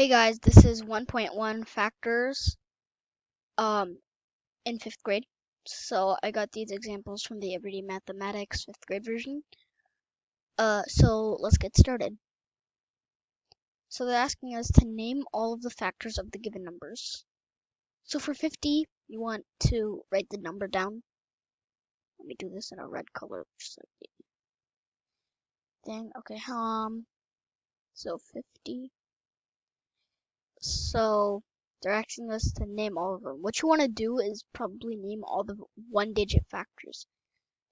Hey guys, this is 1.1 factors in 5th grade. So I got these examples from the Everyday Mathematics 5th grade version. So let's get started. So they're asking us to name all of the factors of the given numbers. So for 50, you want to write the number down. Let me do this in a red color, just like the thing. Okay, so 50. So they're asking us to name all of them. What you want to do is probably name all the one-digit factors.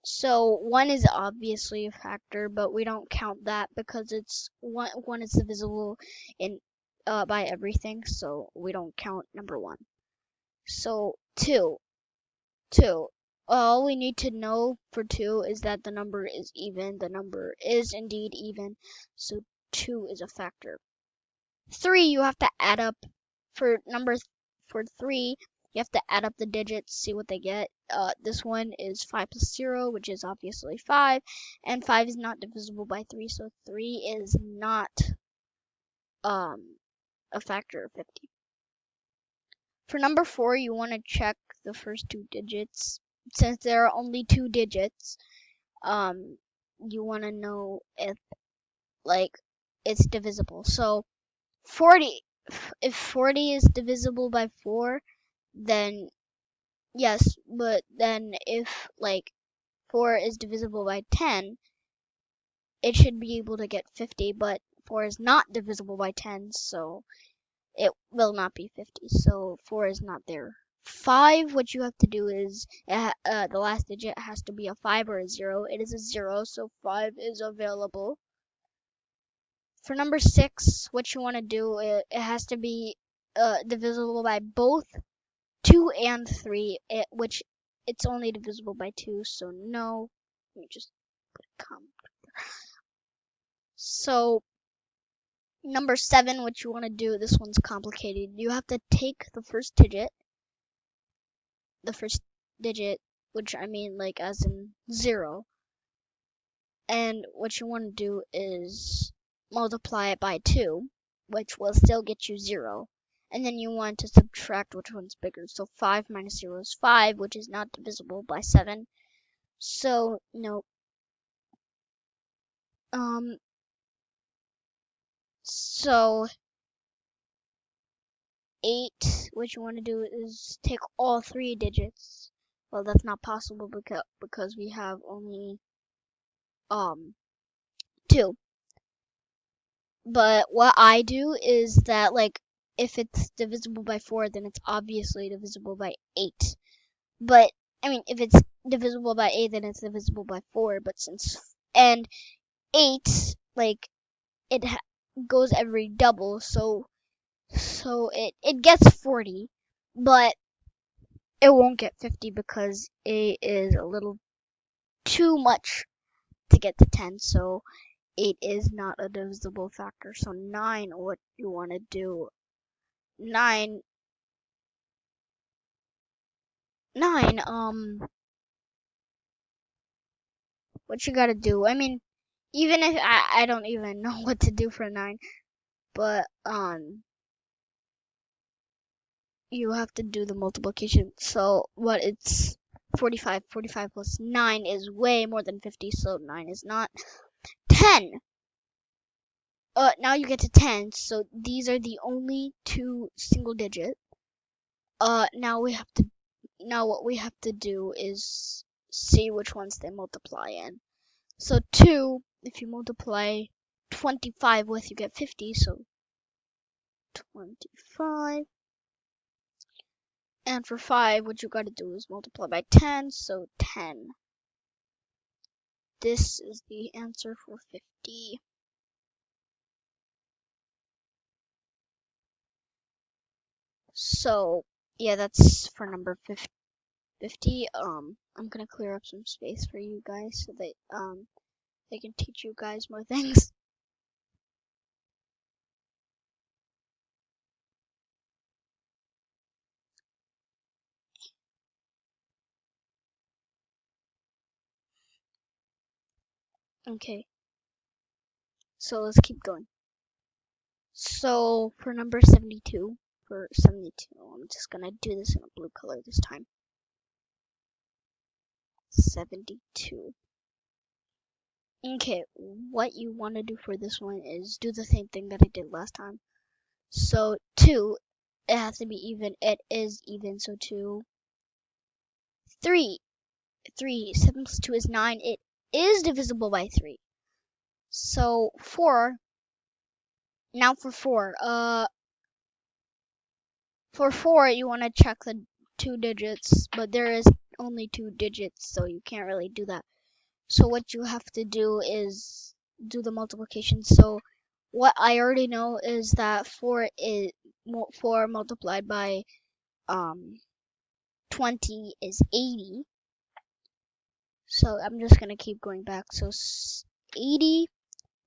So 1 is obviously a factor, but we don't count that because it's one is divisible in by everything, so we don't count number 1. So 2. All we need to know for 2 is that the number is even. The number is indeed even, so 2 is a factor. 3, you have to add up for 3. You have to add up the digits, see what they get. This one is 5 plus 0, which is obviously 5, and 5 is not divisible by 3, so 3 is not a factor of 50. For number 4, you want to check the first 2 digits. Since there are only 2 digits, you want to know if it's divisible. So 40, if 40 is divisible by 4, then yes, but then if 4 is divisible by 10, it should be able to get 50, but 4 is not divisible by 10, so it will not be 50, so 4 is not there. 5, what you have to do is, the last digit has to be a 5 or a 0. It is a 0, so 5 is available. For number 6, what you want to do, it has to be divisible by both 2 and 3, which it's only divisible by 2, so no. Let me just put a comma. So number 7, what you want to do, this one's complicated. You have to take the first digit, which I mean as in 0, and what you want to do is multiply it by 2, which will still get you 0. And then you want to subtract which one's bigger. So 5 minus 0 is 5, which is not divisible by 7. So, no. So 8, what you want to do is take all 3 digits. Well, that's not possible because we have only 2. But what I do is that if it's divisible by 4, then it's obviously divisible by 8. But I mean, if it's divisible by 8, then it's divisible by 4. But and 8 it goes every double, so it gets 40, but it won't get 50 because 8 is a little too much to get to 10, so 8 is not a divisible factor. So 9, what you want to do, 9, what you gotta do, I mean, even if I don't even know what to do for 9, but, you have to do the multiplication. So what it's 45 plus 9 is way more than 50, so 9 is not. 10, now you get to 10, so these are the only 2 single digit. Now what we have to do is see which ones they multiply in. So 2, if you multiply 25 with, you get 50, so 25. And for 5, what you gotta do is multiply by 10, so 10. This is the answer for 50. So, yeah, that's for number 50. I'm gonna clear up some space for you guys so that, they can teach you guys more things. Okay, so let's keep going. So for number 72, I'm just gonna do this in a blue color this time. 72. Okay, what you want to do for this one is do the same thing that I did last time. So 2, it has to be even. It is even, so 2. 3. 7 plus 2 is 9. It is divisible by 3. So 4. Now for 4. For 4, you want to check the 2 digits, but there is only 2 digits, so you can't really do that. So what you have to do is do the multiplication. So what I already know is that 4 multiplied by 20 is 80. So I'm just gonna keep going back. So 80,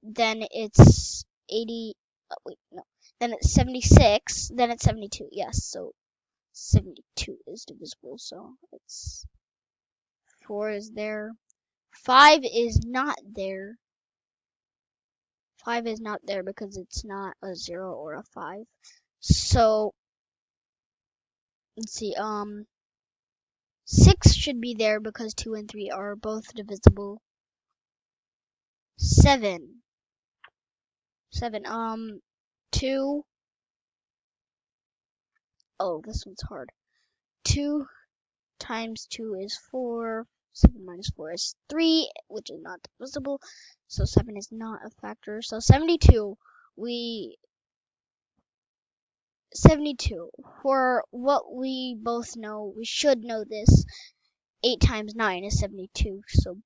then it's 80. Oh, wait, no. Then it's 76. Then it's 72. Yes. So 72 is divisible. So it's 4 is there. 5 is not there. 5 is not there because it's not a 0 or a 5. So let's see. 6 should be there because 2 and 3 are both divisible. 7. 2. Oh, this one's hard. 2 times 2 is 4. 7 minus 4 is 3, which is not divisible. So 7 is not a factor. So 72, 72. For what we both know, we should know this. 8 times 9 is 72. So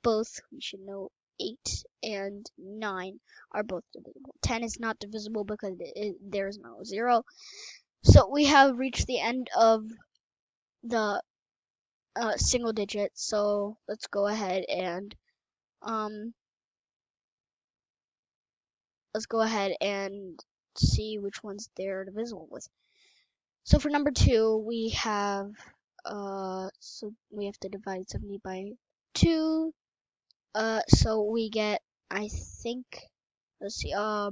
both we should know 8 and 9 are both divisible. 10 is not divisible because there is no 0. So we have reached the end of the single digits. So let's go ahead and see which ones they're divisible with. So for number 2, we have so we have to divide 70 by 2. So we get, I think, let's see, oh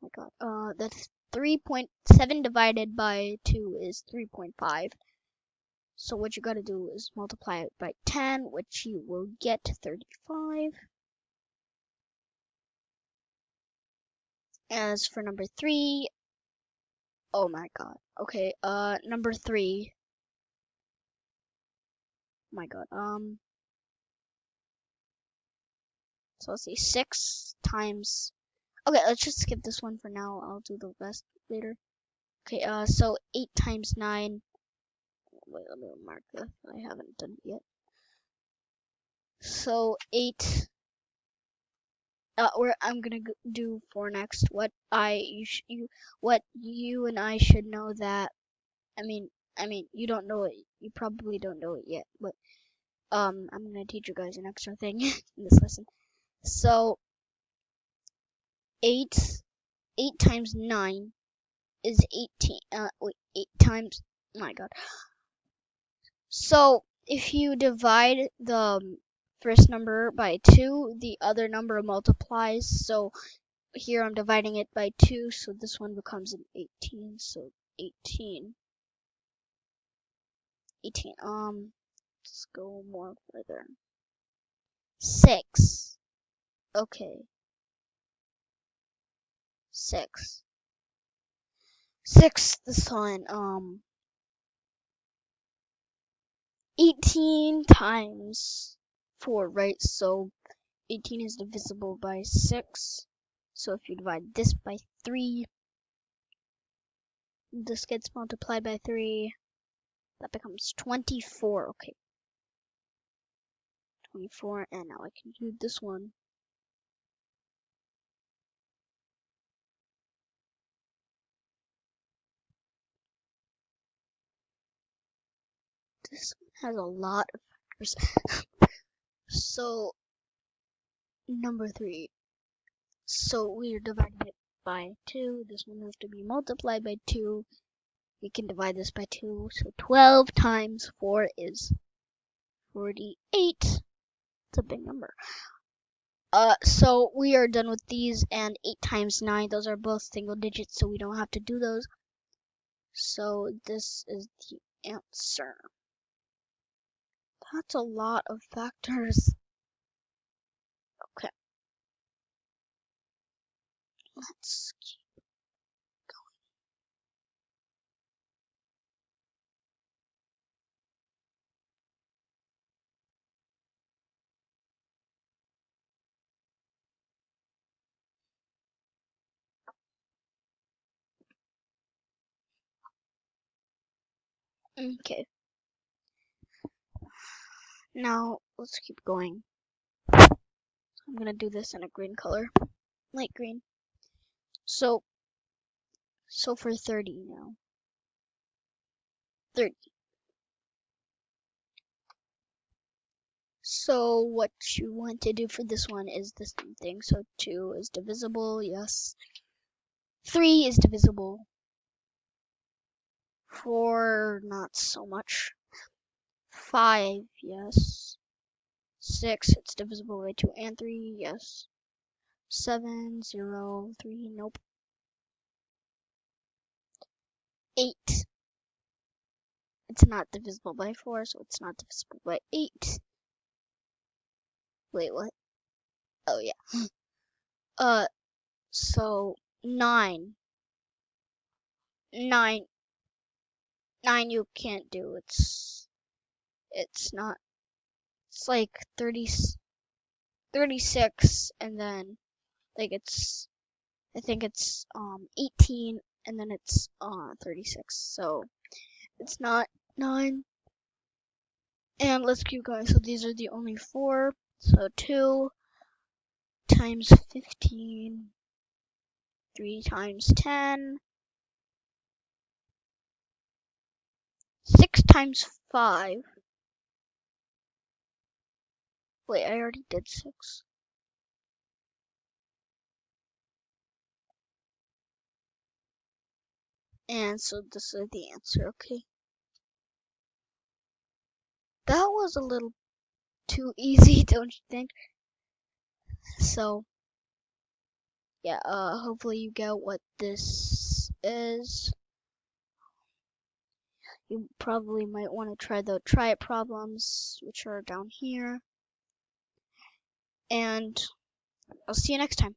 my god, that's 3.7 divided by 2 is 3.5. So what you gotta do is multiply it by 10, which you will get 35. As for number 3, oh my god. Okay, number 3. Oh my god. So let's see, 6 times. Okay, let's just skip this one for now. I'll do the rest later. Okay, so 8 times 9. Wait, let me mark this. I haven't done it yet. So 8. I'm gonna do 4 next. What you and I should know that. I mean, you don't know it. You probably don't know it yet, but I'm gonna teach you guys an extra thing in this lesson. So 8 times 9 is 18. Wait, 8 times. Oh my god. So if you divide the first number by 2, the other number multiplies. So here I'm dividing it by 2, so this one becomes an 18. So 18. Let's go more further. 6. Okay. 6. 6, this one, 18 times 4, right? So 18 is divisible by 6. So if you divide this by 3, this gets multiplied by 3. That becomes 24. Okay. 24, and now I can do this one. This one has a lot of factors. So, number 3. So we're dividing it by 2. This one has to be multiplied by 2. We can divide this by 2. So 12 times 4 is 48. It's a big number. So we are done with these, and 8 times 9, those are both single digits, so we don't have to do those. So this is the answer. That's a lot of factors. Okay, let's keep going. Okay, now let's keep going. I'm gonna do this in a green color, light green. So for 30 now. 30. So what you want to do for this one is the same thing. So 2 is divisible, yes. 3 is divisible. 4, not so much. 5, yes. 6, it's divisible by 2 and 3, yes. 7, 0, 3, nope. 8, it's not divisible by 4, so it's not divisible by 8. Wait, what? Oh, yeah. So 9. 9 you can't do. It's not. It's like 36, and then like I think it's 18, and then it's 36. So it's not 9. And let's keep going. So these are the only 4. So 2 times 15, 3 times 10, 6 times 5. Wait, I already did 6. And so this is the answer, okay? That was a little too easy, don't you think? So, yeah, hopefully you get what this is. You probably might want to try the try it problems, which are down here. And I'll see you next time.